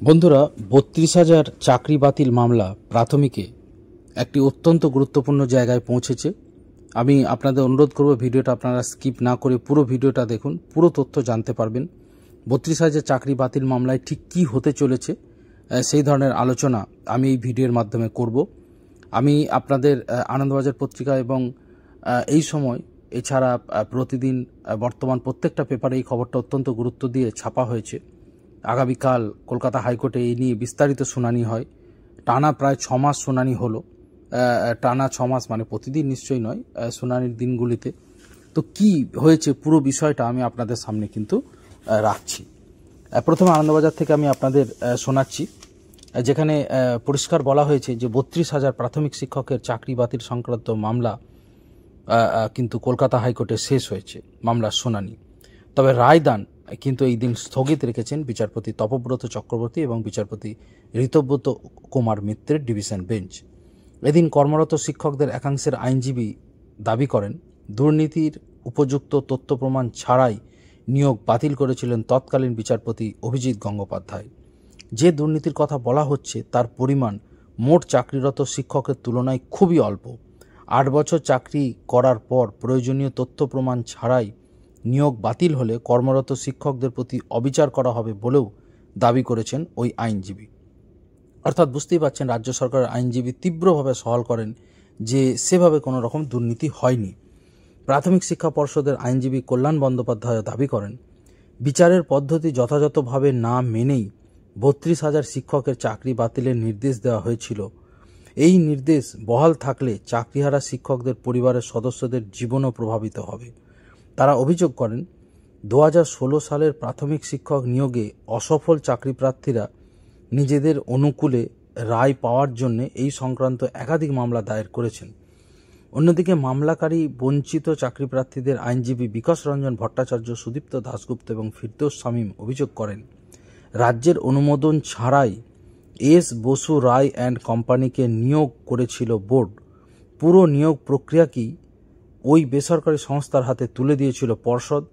বন্ধুরা, ৩২,০০০ চাকরি বাতিল মামলা প্রাথমিকে একটি অত্যন্ত গুরুত্বপূর্ণ জায়গায় পৌঁছেছে। আমি আপনাদের অনুরোধ করব ভিডিওটা আপনারা স্কিপ না করে পুরো ভিডিওটা দেখুন, পুরো তথ্য জানতে পারবেন। ৩২,০০০ চাকরি বাতিল মামলায় ঠিক কী হতে চলেছে সেই ধরনের আলোচনা আমি এই ভিডিওর মাধ্যমে করব। আমি আপনাদের আনন্দবাজার পত্রিকা এবং এই সময় এছাড়া প্রতিদিন বর্তমান প্রত্যেকটা পেপারে এই খবরটা অত্যন্ত গুরুত্ব দিয়ে ছাপা হয়েছে। আগামীকাল কলকাতা হাইকোর্টে এই নিয়ে বিস্তারিত শুনানি হয়। টানা প্রায় 6 মাস শুনানি হলো। টানা 6 মাস মানে প্রতিদিন নিশ্চয়ই নয়, শুনানির দিনগুলিতে। তো কি হয়েছে পুরো বিষয়টা আমি আপনাদের সামনে কিন্তু রাখছি। প্রথমে আনন্দবাজার থেকে আমি আপনাদের শোনাচ্ছি, যেখানে পরিষ্কার বলা হয়েছে যে ৩২,০০০ প্রাথমিক শিক্ষকের চাকরি বাতিল সংক্রান্ত মামলা কিন্তু কলকাতা হাইকোর্টে শেষ হয়েছে মামলার শুনানি। তবে রায়দান কিন্তু এই দিন স্থগিত রেখেছেন বিচারপতি তপব্রত চক্রবর্তী এবং বিচারপতি ঋতব্রত কুমার মিত্রের ডিভিশন বেঞ্চ। এদিন কর্মরত শিক্ষকদের একাংশের আইনজীবী দাবি করেন, দুর্নীতির উপযুক্ত তথ্য প্রমাণ ছাড়াই নিয়োগ বাতিল করেছিলেন তৎকালীন বিচারপতি অভিজিৎ গঙ্গোপাধ্যায়। যে দুর্নীতির কথা বলা হচ্ছে তার পরিমাণ মোট চাকরিরত শিক্ষকের তুলনায় খুবই অল্প। 8 বছর চাকরি করার পর প্রয়োজনীয় তথ্য প্রমাণ ছাড়াই নিয়োগ বাতিল হলে কর্মরত শিক্ষকদের প্রতি অবিচার করা হবে বলেও দাবি করেছেন ওই আইনজীবী। অর্থাৎ বুঝতেই পারছেন, রাজ্য সরকারের আইনজীবী তীব্রভাবে সওয়াল করেন যে সেভাবে কোনো রকম দুর্নীতি হয়নি। প্রাথমিক শিক্ষা পর্ষদের আইনজীবী কল্যাণ বন্দ্যোপাধ্যায় দাবি করেন, বিচারের পদ্ধতি যথাযথভাবে না মেনেই ৩২,০০০ শিক্ষকের চাকরি বাতিলের নির্দেশ দেওয়া হয়েছিল। এই নির্দেশ বহাল থাকলে চাকরিহারা শিক্ষকদের পরিবারের সদস্যদের জীবনও প্রভাবিত হবে। তারা অভিযোগ করেন, 2016 সালের প্রাথমিক শিক্ষক নিয়োগে অসফল চাকরি প্রার্থীরা নিজেদের অনুকূলে রায় পাওয়ার জন্য এই সংক্রান্ত একাধিক মামলা দায়ের করেছেন। অন্যদিকে মামলাকারী বঞ্চিত চাকরি প্রার্থীদের আইনজীবী বিকাশ রঞ্জন ভট্টাচার্য, সুদীপ্ত দাশগুপ্ত এবং ফিরদৌস শামীম অভিযোগ করেন, রাজ্যের অনুমোদন ছাড়াই এস বসু রায় অ্যান্ড কোম্পানিকে নিয়োগ করেছিল বোর্ড। পুরো নিয়োগ প্রক্রিয়াকেই ওই বেসরকারি সংস্থার হাতে তুলে দিয়েছিল পর্ষদ।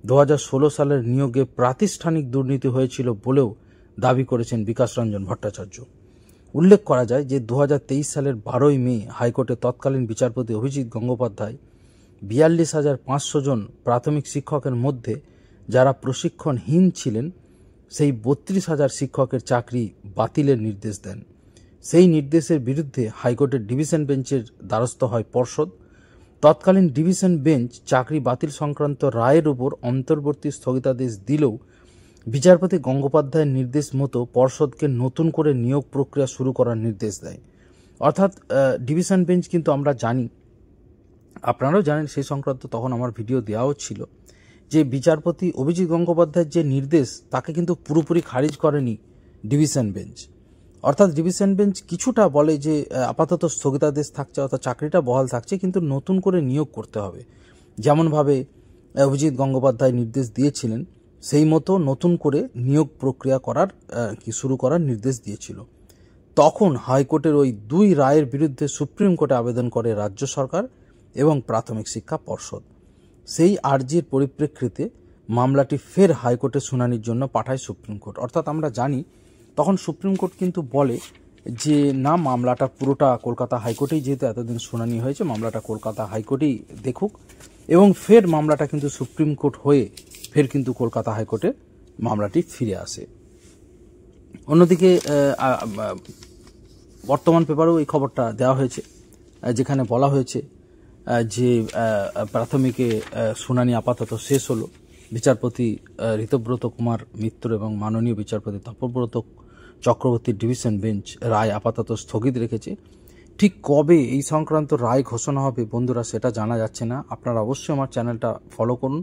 2016 সালের নিয়োগে প্রাতিষ্ঠানিক দুর্নীতি হয়েছিল বলেও দাবি করেছেন বিকাশ রঞ্জন ভট্টাচার্য। উল্লেখ করা যায় যে 2023 সালের 12ই মে হাইকোর্টে তৎকালীন বিচারপতি অভিজিৎ গঙ্গোপাধ্যায় 42,500 জন প্রাথমিক শিক্ষকের মধ্যে যারা প্রশিক্ষণহীন ছিলেন সেই 32,000 শিক্ষকের চাকরি বাতিলের নির্দেশ দেন। সেই নির্দেশের বিরুদ্ধে হাইকোর্টের ডিভিশন বেঞ্চের দ্বারস্থ হয় পর্ষদ। তৎকালীন ডিভিশন বেঞ্চ চাকরি বাতিল সংক্রান্ত রায়ের উপর অন্তর্বর্তী স্থগিতাদেশ দিলেও বিচারপতি গঙ্গোপাধ্যায়ের নির্দেশ মতো পর্ষদকে নতুন করে নিয়োগ প্রক্রিয়া শুরু করার নির্দেশ দেয়। অর্থাৎ ডিভিশন বেঞ্চ কিন্তু আমরা জানি, আপনারাও জানেন, সেই সংক্রান্ত তখন আমার ভিডিও দেওয়াও ছিল, যে বিচারপতি অভিজিৎ গঙ্গোপাধ্যায়ের যে নির্দেশ তাকে কিন্তু পুরোপুরি খারিজ করেনি ডিভিশন বেঞ্চ। অর্থাৎ ডিভিশন বেঞ্চ কিছুটা বলে যে আপাতত স্থগিতাদেশ থাকছে, অর্থাৎ চাকরিটা বহাল থাকছে, কিন্তু নতুন করে নিয়োগ করতে হবে। যেমনভাবে অভিজিৎ গঙ্গোপাধ্যায় নির্দেশ দিয়েছিলেন সেই মতো নতুন করে নিয়োগ প্রক্রিয়া শুরু করার নির্দেশ দিয়েছিল। তখন হাইকোর্টের ওই 2 রায়ের বিরুদ্ধে সুপ্রিম কোর্টে আবেদন করে রাজ্য সরকার এবং প্রাথমিক শিক্ষা পর্ষদ। সেই আর্জির পরিপ্রেক্ষিতে মামলাটি ফের হাইকোর্টে শুনানির জন্য পাঠায় সুপ্রিম কোর্ট। অর্থাৎ আমরা জানি তখন সুপ্রিম কোর্ট কিন্তু বলে যে না, মামলাটা পুরোটা কলকাতা হাইকোর্টেই, যেহেতু এতদিন শুনানি হয়েছে, মামলাটা কলকাতা হাইকোর্টেই দেখুক, এবং ফের মামলাটা কিন্তু সুপ্রিম কোর্ট হয়ে ফের কিন্তু কলকাতা হাইকোর্টে মামলাটি ফিরে আসে। অন্যদিকে বর্তমান পেপারেও এই খবরটা দেওয়া হয়েছে, যেখানে বলা হয়েছে যে প্রাথমিকে শুনানি আপাতত শেষ হলো। বিচারপতি ঋতব্রত কুমার মিত্র এবং মাননীয় বিচারপতি তপব্রত চক্রবর্তীর ডিভিশন বেঞ্চ রায় আপাতত স্থগিত রেখেছে। ঠিক কবে এই সংক্রান্ত রায় ঘোষণা হবে বন্ধুরা, সেটা জানা যাচ্ছে না। আপনারা অবশ্যই আমার চ্যানেলটা ফলো করুন,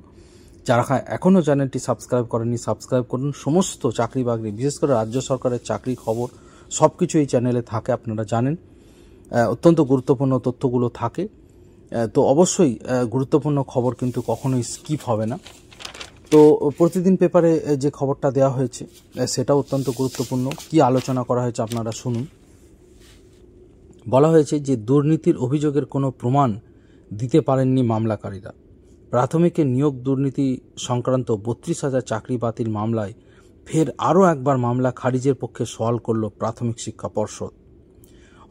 যারা এখনও চ্যানেলটি সাবস্ক্রাইব করেননি সাবস্ক্রাইব করুন। সমস্ত চাকরি বাকরি, বিশেষ করে রাজ্য সরকারের চাকরি খবর সব কিছু এই চ্যানেলে থাকে, আপনারা জানেন। অত্যন্ত গুরুত্বপূর্ণ তথ্যগুলো থাকে, তো অবশ্যই গুরুত্বপূর্ণ খবর কিন্তু কখনোই স্কিপ হবে না। তো প্রতিদিন পেপারে যে খবরটা দেওয়া হয়েছে সেটা অত্যন্ত গুরুত্বপূর্ণ। কি আলোচনা করা হয়েছে আপনারা শুনুন। বলা হয়েছে যে দুর্নীতির অভিযোগের কোনো প্রমাণ দিতে পারেননি মামলাকারীরা। প্রাথমিকের নিয়োগ দুর্নীতি সংক্রান্ত ৩২,০০০ চাকরি বাতিল মামলায় ফের আরও একবার মামলা খারিজের পক্ষে সওয়াল করল প্রাথমিক শিক্ষা পর্ষদ।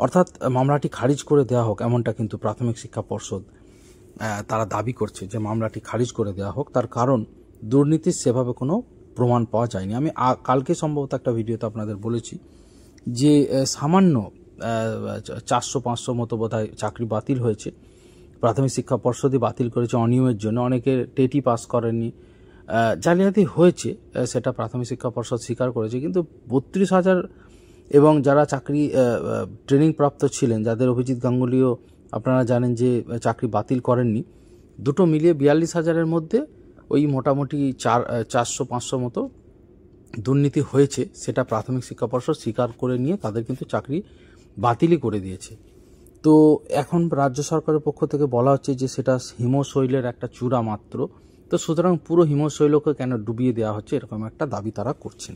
অর্থাৎ মামলাটি খারিজ করে দেওয়া হোক, এমনটা কিন্তু প্রাথমিক শিক্ষা পর্ষদ তারা দাবি করছে যে মামলাটি খারিজ করে দেওয়া হোক। তার কারণ দুর্নীতির সেভাবে কোনো প্রমাণ পাওয়া যায়নি। আমি কালকে সম্ভবত একটা ভিডিওতে আপনাদের বলেছি যে সামান্য 400-500 মতো বোধহয় চাকরি বাতিল হয়েছে, প্রাথমিক শিক্ষা পর্ষদই বাতিল করেছে অনিয়মের জন্য। অনেকে টেটি পাস করেননি, জালিয়াতি হয়েছে, সেটা প্রাথমিক শিক্ষা পর্ষদ স্বীকার করেছে। কিন্তু 32,000 এবং যারা চাকরি ট্রেনিং প্রাপ্ত ছিলেন, যাদের অভিজিৎ গাঙ্গুলিও আপনারা জানেন যে চাকরি বাতিল করেননি, দুটো মিলিয়ে 42,000-এর মধ্যে ওই মোটামুটি 400-500 মতো দুর্নীতি হয়েছে। সেটা প্রাথমিক শিক্ষা পর্ষদ স্বীকার করে নিয়ে তাদের কিন্তু চাকরি বাতিলই করে দিয়েছে। তো এখন রাজ্য সরকারের পক্ষ থেকে বলা হচ্ছে যে সেটা হিমশৈলের একটা চূড়া মাত্র, তো সুতরাং পুরো হিমশৈলকে কেন ডুবিয়ে দেওয়া হচ্ছে, এরকম একটা দাবি তারা করছেন।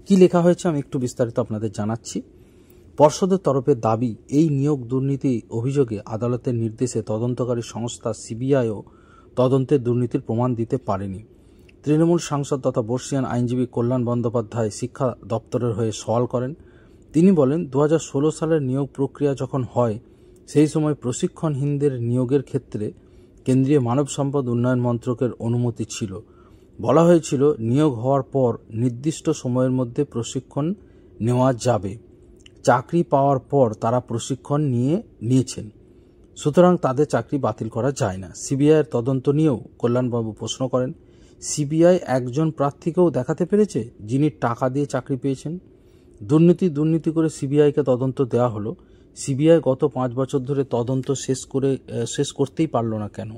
কি লেখা হয়েছে আমি একটু বিস্তারিত আপনাদের জানাচ্ছি। পর্ষদের তরফে দাবি, এই নিয়োগ দুর্নীতি অভিযোগে আদালতের নির্দেশে তদন্তকারী সংস্থা সিবিআইও তদন্তে দুর্নীতির প্রমাণ দিতে পারেনি। তৃণমূল সাংসদ তথা বর্ষিয়ান আইনজীবী কল্যাণ বন্দ্যোপাধ্যায় শিক্ষা দপ্তরের হয়ে সওয়াল করেন। তিনি বলেন, 2016 সালের নিয়োগ প্রক্রিয়া যখন হয় সেই সময় প্রশিক্ষণহীনদের নিয়োগের ক্ষেত্রে কেন্দ্রীয় মানব সম্পদ উন্নয়ন মন্ত্রকের অনুমতি ছিল। বলা হয়েছিল নিয়োগ হওয়ার পর নির্দিষ্ট সময়ের মধ্যে প্রশিক্ষণ নেওয়া যাবে। চাকরি পাওয়ার পর তারা প্রশিক্ষণ নিয়েছেন, সুতরাং তাদের চাকরি বাতিল করা যায় না। সিবিআইয়ের তদন্ত নিয়েও কল্যাণবাবু প্রশ্ন করেন, সিবিআই একজন প্রার্থীকেও দেখাতে পেরেছে যিনি টাকা দিয়ে চাকরি পেয়েছেন? দুর্নীতি করে সিবিআইকে তদন্ত দেওয়া হলো, সিবিআই গত 5 বছর ধরে তদন্ত শেষ করতেই পারল না কেন?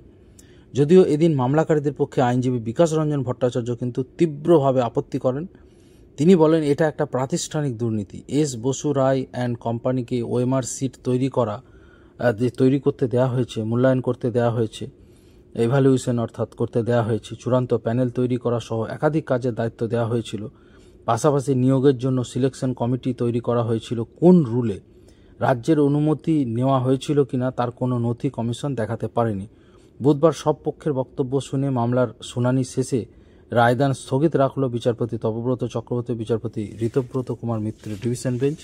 যদিও এদিন মামলাকারীদের পক্ষে আইনজীবী বিকাশ রঞ্জন ভট্টাচার্য কিন্তু তীব্রভাবে আপত্তি করেন। তিনি বলেন, এটা একটা প্রাতিষ্ঠানিক দুর্নীতি। এস বসু রায় অ্যান্ড কোম্পানিকে ওএমআর সিট তৈরি করতে দেওয়া হয়েছে, মূল্যায়ন করতে দেওয়া হয়েছে, এভালুয়েশন অর্থাৎ করতে দেওয়া হয়েছে, চূড়ান্ত প্যানেল তৈরি করা সহ একাধিক কাজের দায়িত্ব দেওয়া হয়েছিল। পাশাপাশি নিয়োগের জন্য সিলেকশন কমিটি তৈরি করা হয়েছিল কোন রুলে? রাজ্যের অনুমতি নেওয়া হয়েছিল কিনা তার কোনো নথি কমিশন দেখাতে পারেনি। বুধবার সব পক্ষের বক্তব্য শুনে মামলার শুনানি শেষে রায়দান স্থগিত রাখল বিচারপতি তপব্রত চক্রবর্তী, বিচারপতি ঋতব্রত কুমার মিত্রের ডিভিশন বেঞ্চ।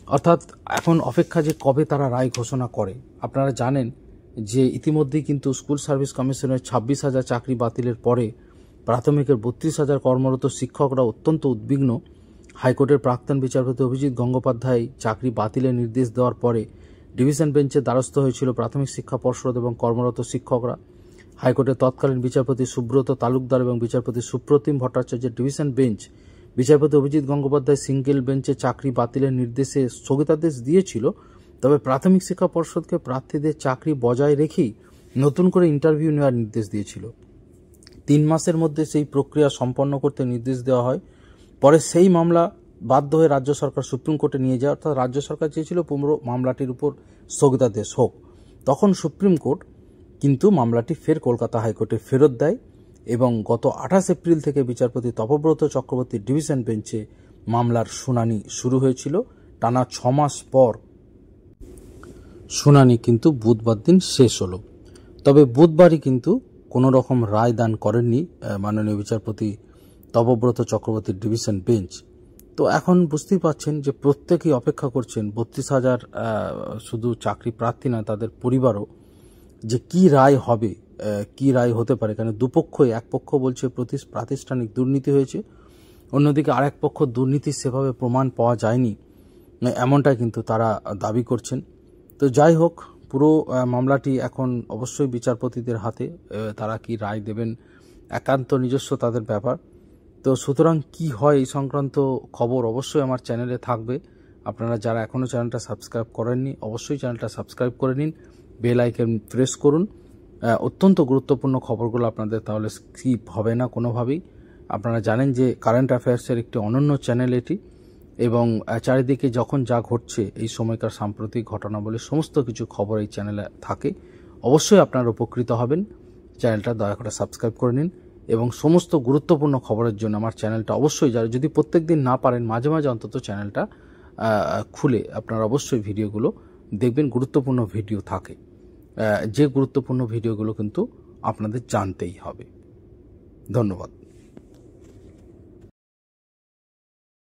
অর্থাৎ এখন অপেক্ষা যে কবে তারা রায় ঘোষণা করে। আপনারা জানেন যে ইতিমধ্যেই কিন্তু স্কুল সার্ভিস কমিশনের 26,000 চাকরি বাতিলের পরে প্রাথমিকের 32,000 কর্মরত শিক্ষকরা অত্যন্ত উদ্বিগ্ন। হাইকোর্টের প্রাক্তন বিচারপতি অভিজিৎ গঙ্গোপাধ্যায় চাকরি বাতিলের নির্দেশ দেওয়ার পরে ডিভিশন বেঞ্চের দ্বারস্থ হয়েছিল প্রাথমিক শিক্ষা পর্ষদ এবং কর্মরত শিক্ষকরা। হাইকোর্টের তৎকালীন বিচারপতি সুব্রত তালুকদার এবং বিচারপতি সুপ্রতিম ভট্টাচার্যের ডিভিশন বেঞ্চ বিচারপতি অভিজিৎ গঙ্গোপাধ্যায় সিঙ্গেল বেঞ্চে চাকরি বাতিলের নির্দেশে স্থগিতাদেশ দিয়েছিল। তবে প্রাথমিক শিক্ষা পর্ষদকে প্রার্থীদের চাকরি বজায় রেখেই নতুন করে ইন্টারভিউ নেওয়ার নির্দেশ দিয়েছিল। 3 মাসের মধ্যে সেই প্রক্রিয়া সম্পন্ন করতে নির্দেশ দেওয়া হয়। পরে সেই মামলা বাধ্য হয়ে রাজ্য সরকার সুপ্রিম কোর্টে নিয়ে যায়। অর্থাৎ রাজ্য সরকার চেয়েছিল পুরো মামলাটির উপর স্থগিতাদেশ হোক। তখন সুপ্রিম কোর্ট কিন্তু মামলাটি ফের কলকাতা হাইকোর্টে ফেরত দেয় এবং গত 28 এপ্রিল থেকে বিচারপতি তপব্রত চক্রবর্তীর ডিভিশন বেঞ্চে মামলার শুনানি শুরু হয়েছিল। টানা 6 মাস পর শুনানি কিন্তু বুধবার দিন শেষ হলো। তবে বুধবারই কিন্তু কোনো রকম রায় দান করেননি মাননীয় বিচারপতি তপব্রত চক্রবর্তীর ডিভিশন বেঞ্চ। তো এখন বুঝতেই পাচ্ছেন যে প্রত্যেকেই অপেক্ষা করছেন, 32,000 শুধু চাকরি প্রার্থী নয়, তাদের পরিবারও, যে কি রায় হবে, কি রায় হতে পারে। কারণ দুপক্ষই, এক পক্ষ বলছে প্রাতিষ্ঠানিক দুর্নীতি হয়েছে, অন্যদিকে আরেক পক্ষ দুর্নীতির সেভাবে প্রমাণ পাওয়া যায়নি, এমনটা কিন্তু তারা দাবি করছেন। তো যাই হোক, পুরো মামলাটি এখন অবশ্যই বিচারপতিদের হাতে, তারা কি রায় দেবেন একান্ত নিজস্ব তাদের ব্যাপার। তো সুতরাং কি হয় এই সংক্রান্ত খবর অবশ্যই আমার চ্যানেলে থাকবে। আপনারা যারা এখনও চ্যানেলটা সাবস্ক্রাইব করেননি অবশ্যই চ্যানেলটা সাবস্ক্রাইব করে নিন, বেল আইকন প্রেস করুন। অত্যন্ত গুরুত্বপূর্ণ খবরগুলো আপনাদের তাহলে স্কিপ হবে না কোনোভাবেই। আপনারা জানেন যে কারেন্ট অ্যাফেয়ার্সের একটি অনন্য চ্যানেল এটি, এবং চারিদিকে যখন যা ঘটছে এই সময়কার সাম্প্রতিক ঘটনাবলী সমস্ত কিছু খবর এই চ্যানেলে থাকে। অবশ্যই আপনারা উপকৃত হবেন। চ্যানেলটা দয়া করে সাবস্ক্রাইব করে নিন এবং সমস্ত গুরুত্বপূর্ণ খবরের জন্য আমার চ্যানেলটা অবশ্যই, যারা যদি প্রত্যেক দিন না পারেন মাঝে মাঝে অন্তত চ্যানেলটা খুলে আপনারা অবশ্যই ভিডিওগুলো দেখবেন। গুরুত্বপূর্ণ ভিডিও থাকে, যে গুরুত্বপূর্ণ ভিডিওগুলো কিন্তু আপনাদের জানতেই হবে। ধন্যবাদ।